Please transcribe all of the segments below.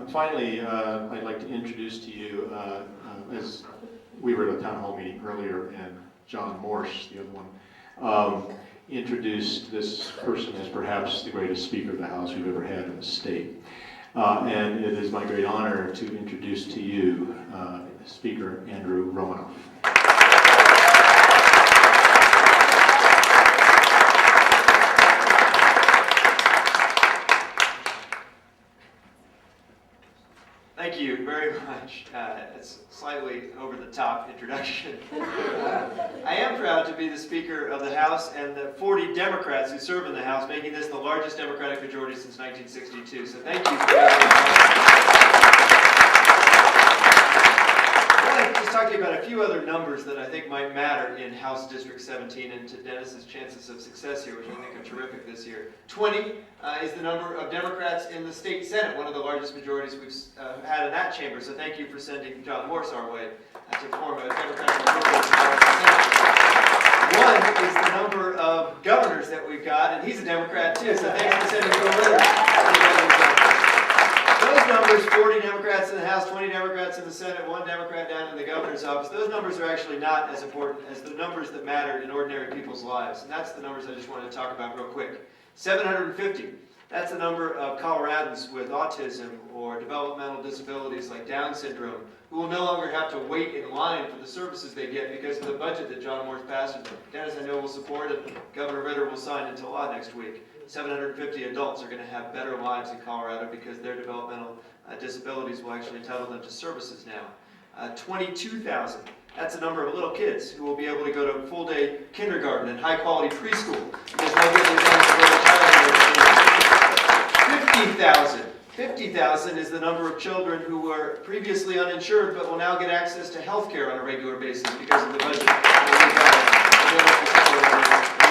Finally, I'd like to introduce to you, as we were at a town hall meeting earlier, and John Morse, the other one, introduced this person as perhaps the greatest Speaker of the House we've ever had in the state. And it is my great honor to introduce to you Speaker Andrew Romanoff. Thank you very much. It's a slightly over-the-top introduction. I am proud to be the Speaker of the House and the 40 Democrats who serve in the House, making this the largest Democratic majority since 1962. So thank you for that. I want to just talk to you about a few other numbers that I think might matter in House District 17 and to Dennis's chances of success here, which I think are terrific this year. 20 is the number of Democrats in the state Senate, one of the largest majorities we've had in that chamber. So thank you for sending John Morse our way to form a Democratic majority in the Senate. 1 is the number of governors that we've got, and he's a Democrat too, so thanks for sending Bill Ritter. Those numbers, 40 Democrats in the House, 20 Democrats in the Senate, 1 Democrat down in the governor's office, those numbers are actually not as important as the numbers that matter in ordinary people's lives. And that's the numbers I just wanted to talk about real quick. 750, that's the number of Coloradans with autism or developmental disabilities like Down syndrome who will no longer have to wait in line for the services they get because of the budget that John Morse passed with them. Dennis, I know, will support it. Governor Ritter will sign into law next week. 750 adults are going to have better lives in Colorado because their developmental disabilities will actually entitle them to services now. 22,000, that's the number of little kids who will be able to go to full-day kindergarten and high-quality preschool. There's no good children. 50,000 is the number of children who were previously uninsured but will now get access to health care on a regular basis because of the budget that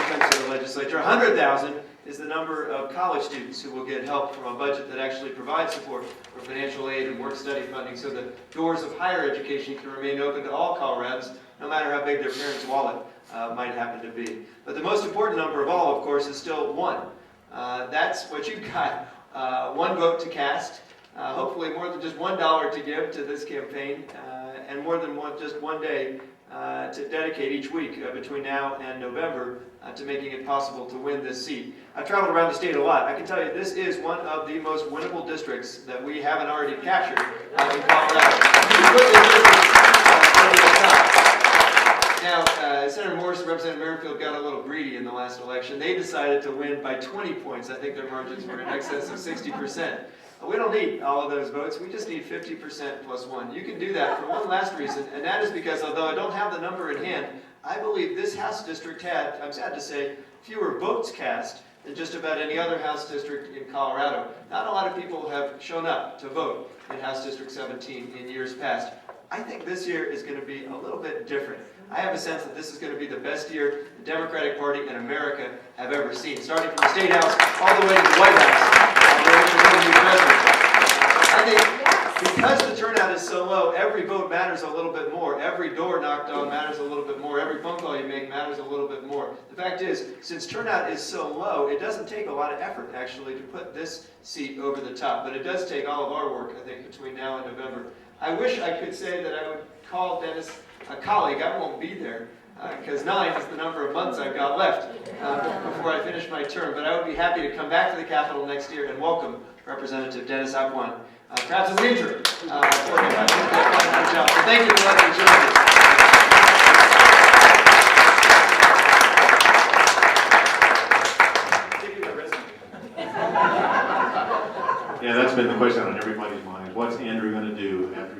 we've got to the legislature. 100,000 is the number of college students who will get help from a budget that actually provides support for financial aid and work-study funding so the doors of higher education can remain open to all Coloradans, no matter how big their parents' wallet might happen to be. But the most important number of all, of course, is still 1. That's what you've got. 1 vote to cast, hopefully more than just $1 to give to this campaign, and more than just 1 day to dedicate each week between now and November to making it possible to win this seat. I've traveled around the state a lot. I can tell you this is one of the most winnable districts that we haven't already captured in Colorado. Now, Senator Morse and Representative Merrifield got a little greedy in the last election. They decided to win by 20 points. I think their margins were in excess of 60%. We don't need all of those votes. We just need 50% plus 1. You can do that for one last reason, and that is because although I don't have the number in hand, I believe this House district had, I'm sad to say, fewer votes cast than just about any other House district in Colorado. Not a lot of people have shown up to vote in House District 17 in years past. I think this year is going to be a little bit different. I have a sense that this is going to be the best year the Democratic Party in America have ever seen, starting from the State House all the way to the White House, where we're going to be president. I think because the turnout is so low, every vote matters a little bit more. Every door knocked on matters a little bit more. Every phone call you make matters a little bit more. The fact is, since turnout is so low, it doesn't take a lot of effort, actually, to put this seat over the top. But it does take all of our work, I think, between now and November. I wish I could say that I would call Dennis a colleague. I won't be there because 9 is the number of months I've got left before I finish my term. But I would be happy to come back to the Capitol next year and welcome Representative Dennis Apuan, perhaps as an interim for him. I think they've done a good job. So thank you for letting me join you. Yeah, that's been the question on everybody's mind. What's Andrew going to do after